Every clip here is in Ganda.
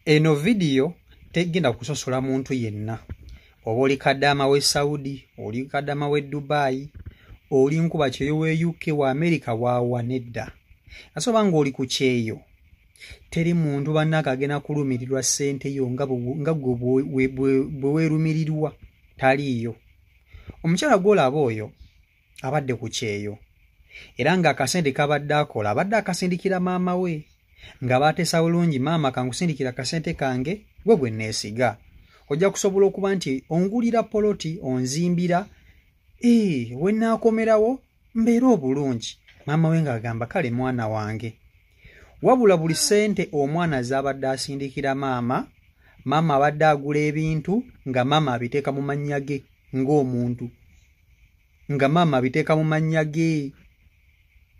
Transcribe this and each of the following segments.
Eno video tegenda kusosola muntu yenna. Oba oli kadama we Saudi, oli kadama we Dubai, oli nkuba kyeyo we UK wa America wa nedda. Asoba nga oli ku kyeyo. Teri muntu bannaka agenda kulumirirwa ssente yo nga bwe weerumirirwa taliyo. Omukyala gw'olaba oyo abadde ku kyeyo. Era nga akasente kabadde akola abadde akasindikira maama we. Nga bateesa bulungi maama kankusindikira kasente kange gwe gwe neesiga. Ojja kusobola okuba nti ongulira poloti onzimbira we naakomerawo mbeera obulungi. Maama we ng'agamba kale mwana wange. Wabula buli ssente omwana z'abadde asindikira maama abadde agula ebintu nga maama abiteeka mu mannya ge ng'omuntu. Nga maama abiteeka mu mannya ge.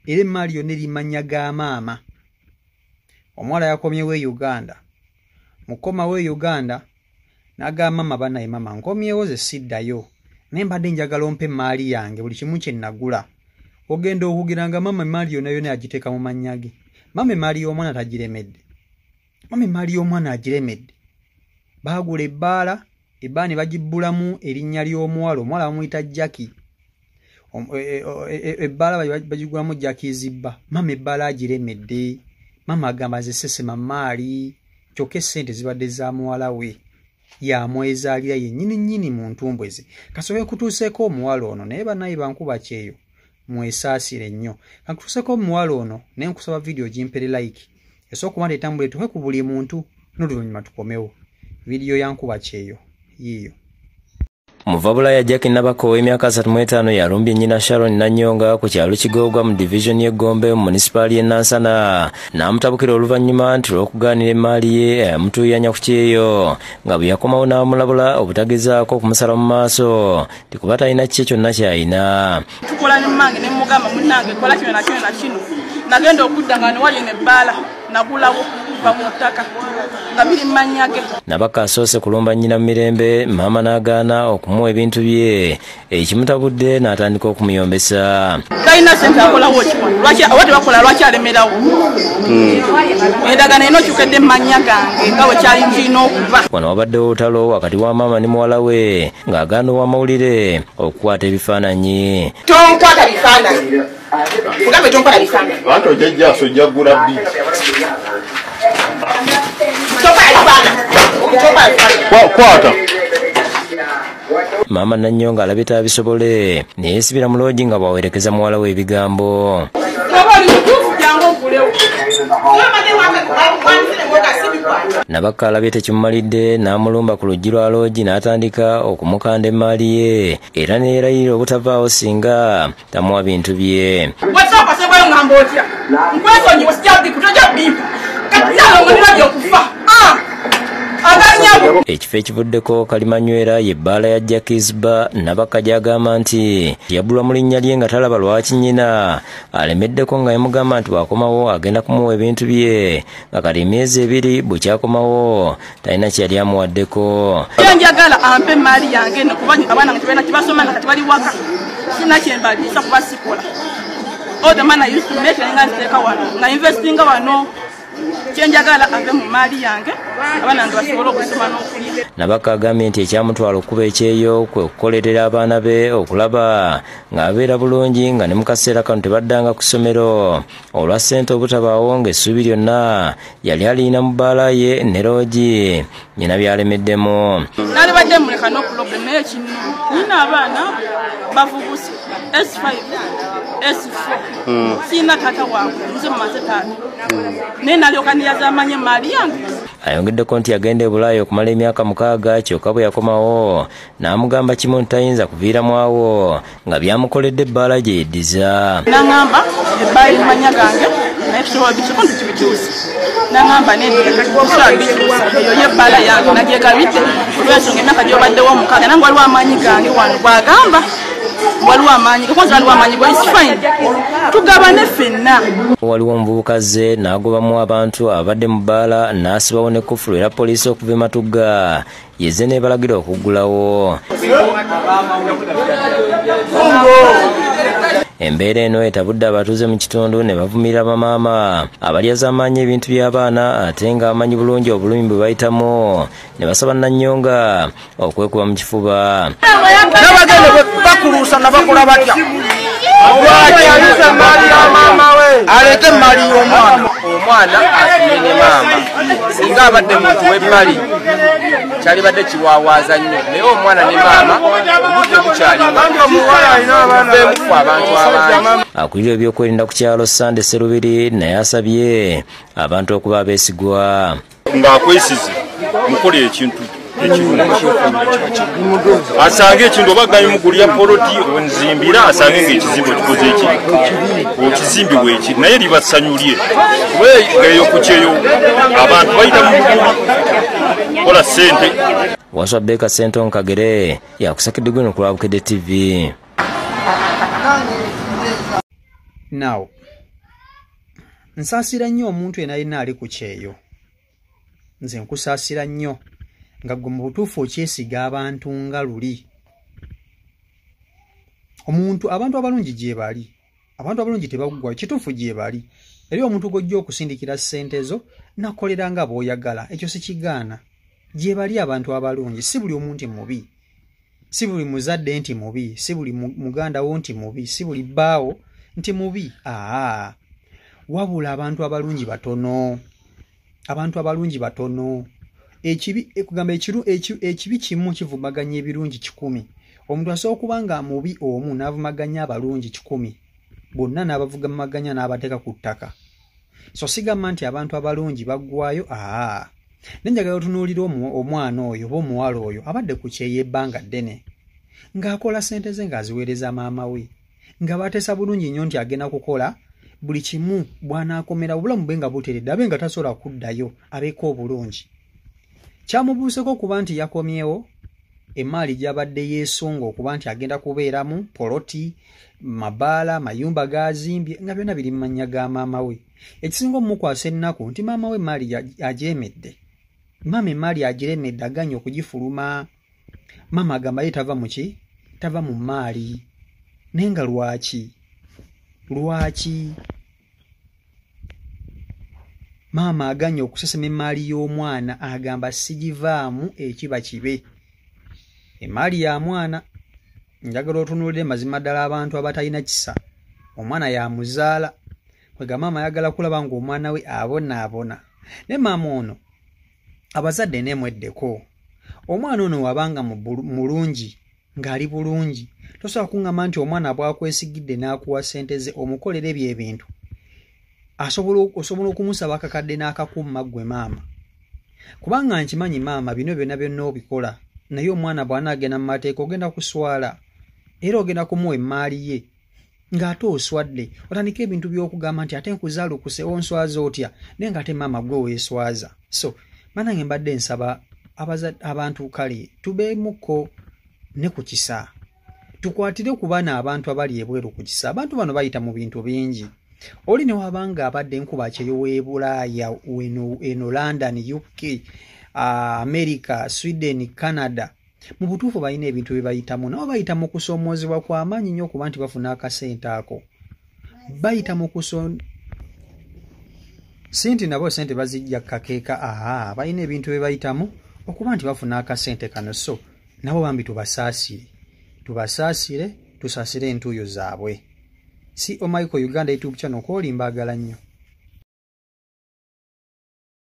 Era emmaali yonna eri mannya ga maama. Omuwala yakomyewo e Uganda. Mukomawo e Uganda n'agamba maama bannaye maama nkomyewo ze siddayo. Naye mbadde njagala ompe emmaali yange buli kimu kye nagula. Ogenda okugira nga maama emmaali yonna agiteeka mu mannya ge. Maama emmaali y'omwana tagiremedde. Maama emmaali y'omwana agiremedde. Baagula ebbaala ne bagibbulamu erinnya ly'omuwala. Omuwala bamuyita Jackie. Ebbaala bagigulamu Jackie Zibba. Maama ebbaala agiremedde. Maama agamba zesesema maali. Kyokka essente zibadde za muwala we. Yamwezaalira yennyini mu ntumbwe ze. Kasoboye kutuuseeko omuwala ono naye bannaye bankuba kyeyo. Mwesaasire nnyo. Kankutuuseeko omuwala ono naye nkusaba video gimpere like. Esooka okuba nti etambula etuuke ku buli muntu n'oluvannyuma tukomewo. Video yankuba kyeyo yiiyo. Muvabula ya Jackie Nabako w'emyaka 35 yalumbye nnyina Sharon Nanyonga ku kyalo Kigogwa mu division ye Gombe mu municipality ye Nansana. N'amutabukira oluvannyuma nti lw'okugaanira emmaali ye amutuyanya ku kyeyo nga bwe yakomawo n'amulabula obutagezaako okumusala mu maaso tikuba talina kiki kyonna ky'alina. Tukola ne mmange ne mugamba munnange kola kino na kino nagenda okudda nga newali n'ebbaala nagulawo mu ttaka nga biri mannya ge. Nabaka asoose kulumba nnyina mu mirembe maama n'agaana okumuwa ebintu bye ekimutabudde n'atandika okumuyombesa. Talina sente akolawo kiwano lwaki bakola lwaki alemerawo endagano eno okyukedde mu mannya gange nga bwe kyali nkiina okuva. Wano wabaddewo olutalo wakati wa maama ne muwala we ng'agaana ow'amawulire okukwata ebifaananyi. Tonkwata bifaananyi mugambe tonkwata bifaananyi bantu ojjajjaaso ojja kugula bbi kwata. Maama Nanyonga alabye tabisobole naye yesibira mu loogi nga bwawerekeza muwala we ebigambo. Nabaka alabye tekimumalidde n'amulumba ku luggi lwa loogi n'atandika okumukanda emmaali ye era neerayirira obutavaawo singa tamuwa bintu bye. Ekifo ekivuddeko Kalimanywera y'ebbaala ya Jackie Zibba Nabaka gy'agamba nti yabulwa mu linnya lye nga talaba lwaki nnyina alemeddeko nga yamugamba nti bw'akomawo agenda kumuwa ebintu bye nga kati emyezi 2 bwe kyakomawo talina kyeyali amuwaddeko. Njagala ampe emmaali yange eno kuba abaana nga tebalina kibasoma nga kati bali waka sina kyembaliisa kuba sikola. All the man I used to make nga nziteeka wano nga investinga wano. Kyenjagala ave mu maali yange abaana nga basobola okusoma n'okulya. Nabaka agambye nti ekyamutwala okuba ekyeyo kwe kukolerera abaana be okulaba ng'abeera bulungi nga ne mu kaseera kano tebaddanga ku ssomero olwa ssente obutabaawo ng'essuubi lyonna yali alina mu bbaala ye ne loogi nnyina byalemeddemu. Nalibadde muleka n'okulobulemu naye kino nina abaana bavubuse S5 S4 sina taata waabwe nze mumaze taata naye nalyoka niyaza amanye emmaali yange. Ayongeddeko nti yagenda e Bulaaya okumala emyaka 6 kyokka bwe yakomawo n'amugamba kimu nti tayinza kuviiramu awo nga byamukoledde ebbaala gye yeddiza. N'aŋŋamba ebbaala eri mannya gange naye tusobola bikiko nti kibikyusa. N'aŋŋamba neddisobola bikyusa eyo y'ebbaala yange nagyegabidde olw'ensonga emyaka gy'obaddewo 6 nange waliwo amaanyi gange wano bw'agamba waliwo amaanyi kwanza waliwo amaanyi bwe is fine tugabane ffenna. Waliwo omuvubuka ze n'agobamu abantu abadde mu bbaala n'asibawo ne kufulu era poliisi okuva e Matugga yeze n'ebalagira okuggulawo. Embeera eno etabudde abatuuze mu kitundu ne bavumira bamaama abalyazaamaanya ebintu by'abaana ate nga amanyi bulungi obulumi bwe bayitamu ne basaba Nannyonga okwekuba mu kifuba. N'abagenda bakuluusa na bakola batya. Aleke mali y'omwana. Omwana atumenye maama singa abadde muntu w'emmali kyali badde kiwaawaaza nnyo naye omwana ne maama obudde bukyalimubeemufu abantu abangi. Akulira ebyokwerinda ku kyalo Sande Serubiri naye asabye abantu okuba abeesigwa. Ng'akwesize mukola ekintu asange ekintu oba gayimugulya poloti onzimbira asange ng'ekizimbe okikoze eki okizimbi bweki naye libasanyulye eyo ku kyeyo abantu bayita mu kola ssente. Waswa Beka Senton Kagere yakusakidde gwino ku Lwabukedde TV. Now nsaasira nnyo omuntu yenna ali ku kyeyo. Nze nkusaasira nnyo nga gwe mu butuufu okyesiga abantu nga luli. Abantu abalungi gye bali. Abantu abalungi tebaggwa kituufu gye bali. Eri omuntu gojja okusindikira ssente zo nakolera nga bw'oyagala. Ekyo sikigaana. Gye bali abantu abalungi. Si buli omuntu mubi. Si buli muzadde nti mubi. Si buli muganda wo nti mubi. Si buli bbaawo nti mubi. Wabula abantu abalungi batono. Abantu abalungi batono. Ekugamba ekibi kimu kivumaganya ebirungi 100. Omuntu asobola okuba nga mubi omu n'avumaganya abalungi 100. Bonna n'abavumaganya n'abateeka ku ttaka. So sigamba nti abantu abalungi baggwayo. Nenjagala otunuulira omwana oyo oba omuwala oyo abadde ku kyeyo ebbanga ddene ng'akola ssente ze ng'aziweereza maama we nga bateesa bulungi nnyo nti agenda kukola buli kimu bw'anaakomera obulamu bwe nga buteredde abe nga tasobola kuddayo abeeko obulungi. Kyamubuuseko okuba nti yakomyewo emaali gy'abadde yeesunga okuba nti agenda kubeeramu poloti, mabaala, mayumba g'azimbye nga byonna biri mu mannya ga maama we. Ekisinga omukwasa ennaku nti maama we emaali agyemedde. Maama emaali agiremedde aganya okugifuluma. Maama agamba ye tava mu ki? Tava mu maali. Naye nga lwaki? Maama aganya okusesema emaali y'omwana agamba sigivaamu ekiba kibe. Emaali ya mwana njagala otunuulire mazima ddala abantu abatalina kisa. Omwana yamuzaala. Kwega maama ayagala kulaba ng'omwana we abonaabona. Ne maama ono abazadde neemweddeko. Omwana ono wabanga mulungi ng'ali bulungi. Tosobola kuŋŋamba nti omwana bw'akwesigidde n'akuwa ssente ze omukolera ebyo ebintu. Osobola okumusaba akakadde n'akakumma ggwe maama. Kubanga nkimanyi maama bino byonna byonna obikola. Naye omwana bw'anaagenda mu mateeka ogenda kuswala. Era ogenda kumuwa emaali ye. Ng'ate oswadde. Otandika ebintu by'okugamba nti ate nkuzaalukuse onswaza otya. Naye ng'ate maama gwe weeswaza. So, manange mbadde nsaba abantu kale tubeemuko ne ku kisa. Tukwatire ku bana abantu abali ebweru ku kisa. Abantu bano bayita mu bintu bingi. Oli ne wabanga abadde nkuba kyeyo w'e Bulaaya eno London, UK, America, Sweden, Canada. Mu butuufu balina ebintu bye bayitamu. Nabo bayita mu kusoomoozebwa kw'amaanyi nnyo okuba nti bafuna akasente ako. Bayita mu Sinti nabo sente bazijja kakeeka. Balina ebintu bye bayitamu okuba nti bafuna akasente kano. So nabo bambi tubasaasire. Tusaasire entuuyo zaabwe. Si Michael Uganda YouTube channel ko limbaagala nnyo.